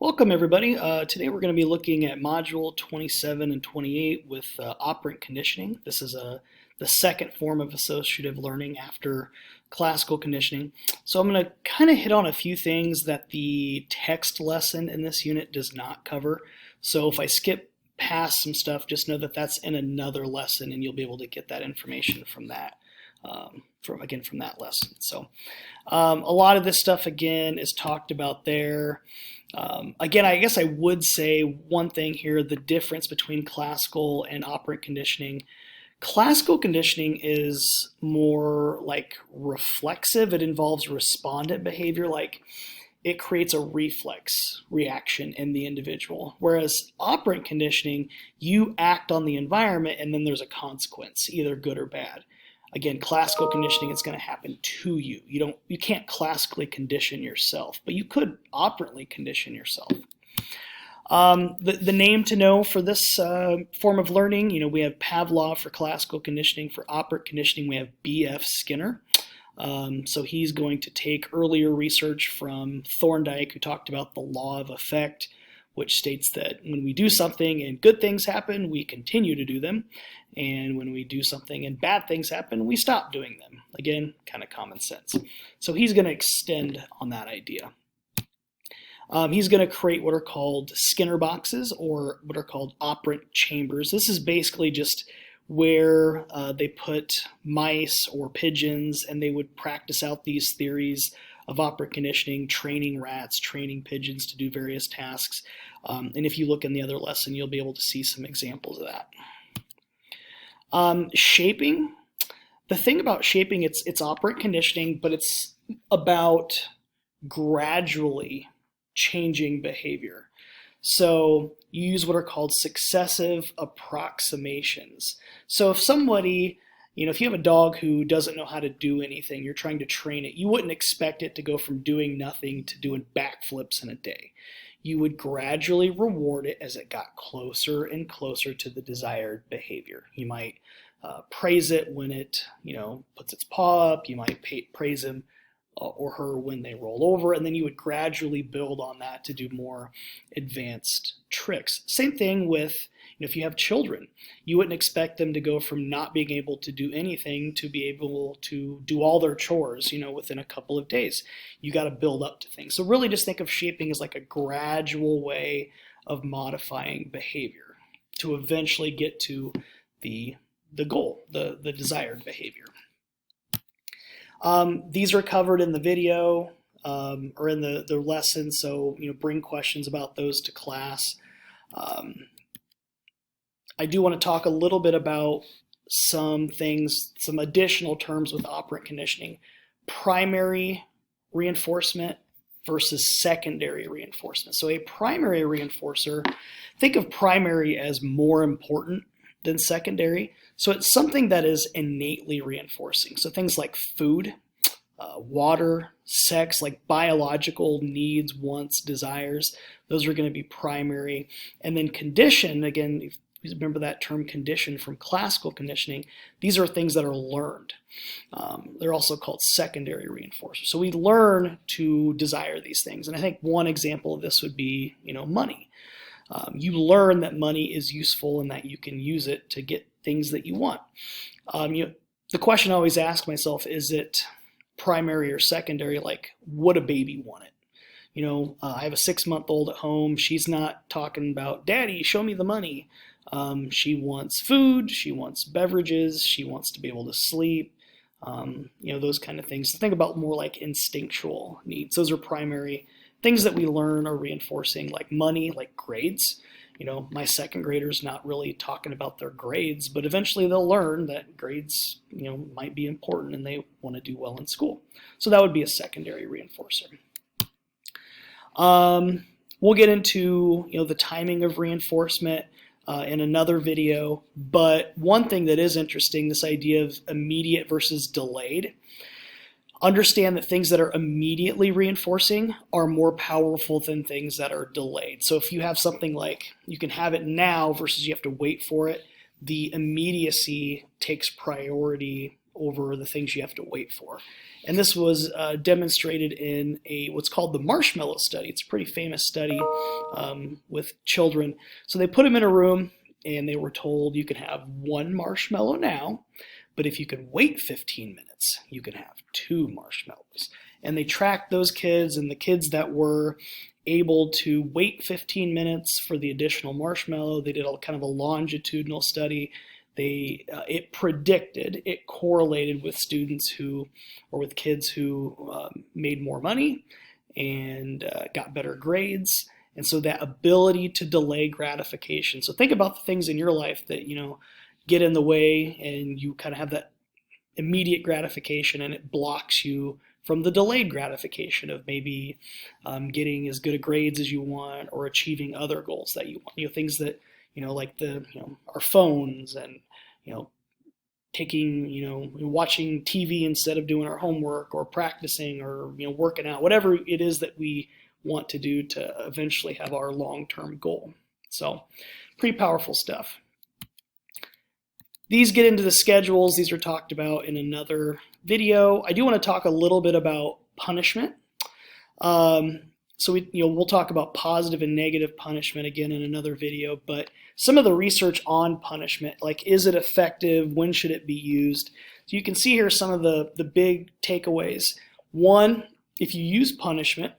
Welcome everybody. Today we're going to be looking at Module 27 and 28 with operant conditioning. This is the second form of associative learning after classical conditioning. So I'm going to kind of hit on a few things that the text lesson in this unit does not cover. So if I skip past some stuff, just know that that's in another lesson and you'll be able to get that information from that. From that lesson. So a lot of this stuff again is talked about there. Again, I guess I would say one thing here, the difference between classical and operant conditioning. Classical conditioning is more like reflexive. It involves respondent behavior, like it creates a reflex reaction in the individual. Whereas operant conditioning, you act on the environment and then there's a consequence, either good or bad. Again, classical conditioning is going to happen to you. You can't classically condition yourself, but you could operantly condition yourself. The name to know for this form of learning, we have Pavlov for classical conditioning. For operant conditioning, we have B.F. Skinner. So he's going to take earlier research from Thorndike, who talked about the law of effect, which states that when we do something and good things happen, we continue to do them. And when we do something and bad things happen, we stop doing them. Again, kind of common sense. So he's going to extend on that idea. He's going to create what are called Skinner boxes, or what are called operant chambers. This is basically just where they put mice or pigeons and they would practice out these theories of operant conditioning, training rats, training pigeons to do various tasks. And if you look in the other lesson, you'll be able to see some examples of that. Shaping. The thing about shaping, it's operant conditioning, but it's about gradually changing behavior. So you use what are called successive approximations. So if somebody, if you have a dog who doesn't know how to do anything, you're trying to train it, you wouldn't expect it to go from doing nothing to doing backflips in a day. You would gradually reward it as it got closer and closer to the desired behavior. You might praise it when it, puts its paw up. You might praise him or her when they roll over, and then you would gradually build on that to do more advanced tricks. Same thing with, if you have children, you wouldn't expect them to go from not being able to do anything to be able to do all their chores, within a couple of days. You got to build up to things. So really just think of shaping as like a gradual way of modifying behavior to eventually get to the goal, the desired behavior. These are covered in the video or in the lesson, so bring questions about those to class. I do want to talk a little bit about some things, some additional terms with operant conditioning. Primary reinforcement versus secondary reinforcement. So a primary reinforcer, think of primary as more important than secondary. So it's something that is innately reinforcing. So things like food, water, sex, like biological needs, wants, desires, those are going to be primary. And then condition, again, if you remember that term condition from classical conditioning, these are things that are learned. They're also called secondary reinforcers. So we learn to desire these things. And I think one example of this would be, money. You learn that money is useful and that you can use it to get things that you want. The question I always ask myself, is it primary or secondary? Like, would a baby want it? I have a 6-month-old at home. She's not talking about, Daddy, show me the money. She wants food. She wants beverages. She wants to be able to sleep. Those kind of things. So think about more like instinctual needs. Those are primary. Things that we learn are reinforcing, like money, like grades. My second grader's not really talking about their grades, but eventually they'll learn that grades, might be important and they want to do well in school. So that would be a secondary reinforcer. We'll get into, the timing of reinforcement in another video, but one thing that is interesting, this idea of immediate versus delayed. Understand that things that are immediately reinforcing are more powerful than things that are delayed. So if you have something like you can have it now versus you have to wait for it, the immediacy takes priority over the things you have to wait for. And this was demonstrated in what's called the marshmallow study. It's a pretty famous study with children. So they put them in a room and they were told you can have one marshmallow now, but if you can wait 15 minutes, you can have two marshmallows. And they tracked those kids, and the kids that were able to wait 15 minutes for the additional marshmallow, they did a kind of a longitudinal study. It correlated with students who, or with kids who made more money and got better grades. And so that ability to delay gratification. So think about the things in your life that, get in the way, and you kind of have that immediate gratification, and it blocks you from the delayed gratification of maybe getting as good a grades as you want, or achieving other goals that you want. Things that, like our phones, and, watching TV instead of doing our homework, or practicing, or, working out, whatever it is that we want to do to eventually have our long-term goal. So pretty powerful stuff. These get into the schedules. These are talked about in another video. I do want to talk a little bit about punishment. So we'll talk about positive and negative punishment again in another video, but some of the research on punishment, like, is it effective? When should it be used? So you can see here some of the big takeaways. One, if you use punishment,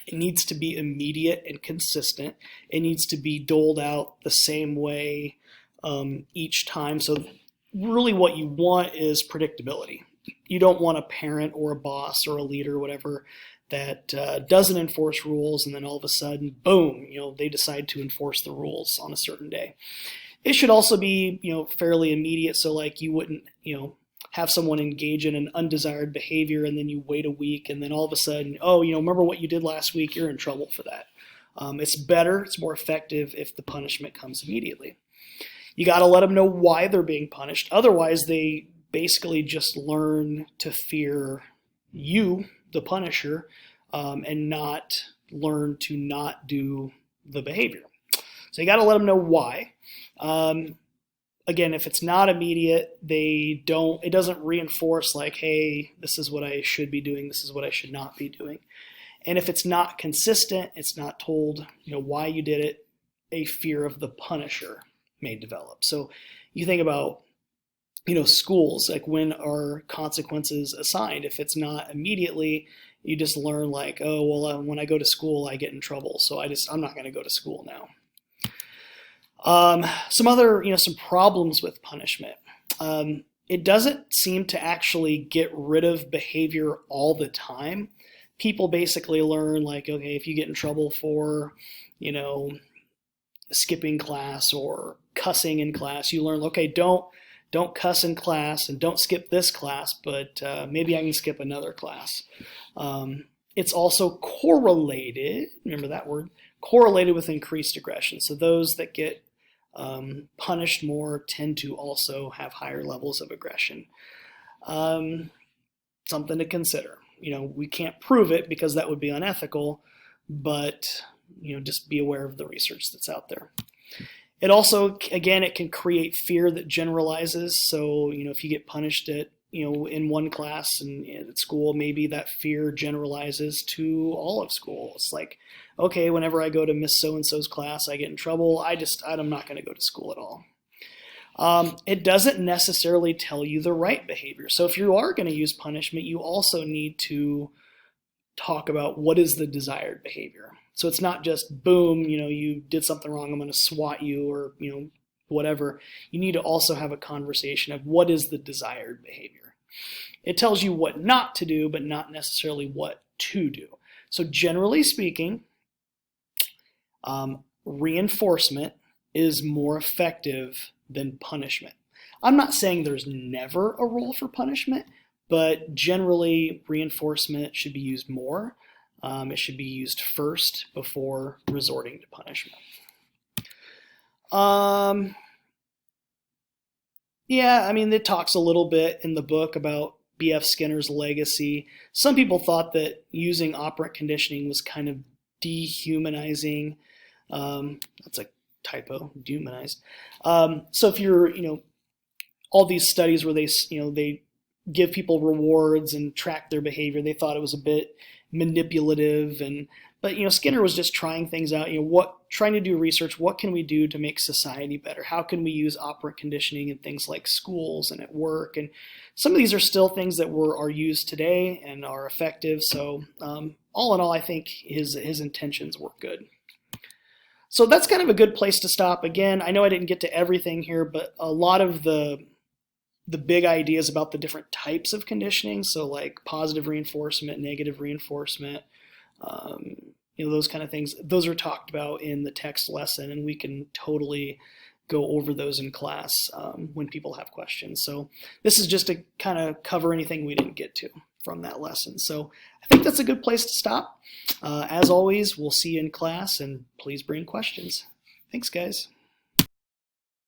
it needs to be immediate and consistent. It needs to be doled out the same way each time. So really what you want is predictability. You don't want a parent or a boss or a leader or whatever that doesn't enforce rules, and then all of a sudden, boom, they decide to enforce the rules on a certain day. It should also be, fairly immediate. So like you wouldn't, have someone engage in an undesired behavior and then you wait a week and then all of a sudden, remember what you did last week, you're in trouble for that. It's better, it's more effective if the punishment comes immediately. You got to let them know why they're being punished. Otherwise, they basically just learn to fear you, the punisher, and not learn to not do the behavior. So you got to let them know why. Again, if it's not immediate, it doesn't reinforce like, hey, this is what I should be doing, this is what I should not be doing. And if it's not consistent, it's not told, why you did it, a fear of the punisher may develop. So you think about, schools, like, when are consequences assigned? If it's not immediately, you just learn like, oh, well, when I go to school, I get in trouble, so I'm not going to go to school now. Some problems with punishment. It doesn't seem to actually get rid of behavior all the time. People basically learn like, okay, if you get in trouble for, skipping class or cussing in class, you learn, okay, don't cuss in class and don't skip this class, but maybe I can skip another class. It's also correlated, remember that word, correlated with increased aggression. So those that get punished more tend to also have higher levels of aggression. Something to consider. We can't prove it because that would be unethical, but just be aware of the research that's out there. It also, again, it can create fear that generalizes. So, if you get punished at, in one class and at school, maybe that fear generalizes to all of school. It's like, okay, whenever I go to Miss So-and-so's class, I get in trouble. I'm not going to go to school at all. It doesn't necessarily tell you the right behavior. So if you are going to use punishment, you also need to talk about what is the desired behavior. So it's not just, boom, you did something wrong, I'm going to swat you, or, whatever. You need to also have a conversation of what is the desired behavior. It tells you what not to do, but not necessarily what to do. So generally speaking, reinforcement is more effective than punishment. I'm not saying there's never a role for punishment, but generally reinforcement should be used more. It should be used first before resorting to punishment. It talks a little bit in the book about B.F. Skinner's legacy. Some people thought that using operant conditioning was kind of dehumanizing. That's a typo, dehumanized. So if you're, all these studies where they give people rewards and track their behavior. They thought it was a bit manipulative, but Skinner was just trying things out. Trying to do research. What can we do to make society better? How can we use operant conditioning in things like schools and at work? And some of these are still things that are used today and are effective. So all in all, I think his intentions were good. So that's kind of a good place to stop. Again, I know I didn't get to everything here, but a lot of the big ideas about the different types of conditioning, so like positive reinforcement, negative reinforcement, those kind of things, those are talked about in the text lesson, and we can totally go over those in class when people have questions. So this is just to kind of cover anything we didn't get to from that lesson. So I think that's a good place to stop. As always, we'll see you in class, and please bring questions. Thanks, guys.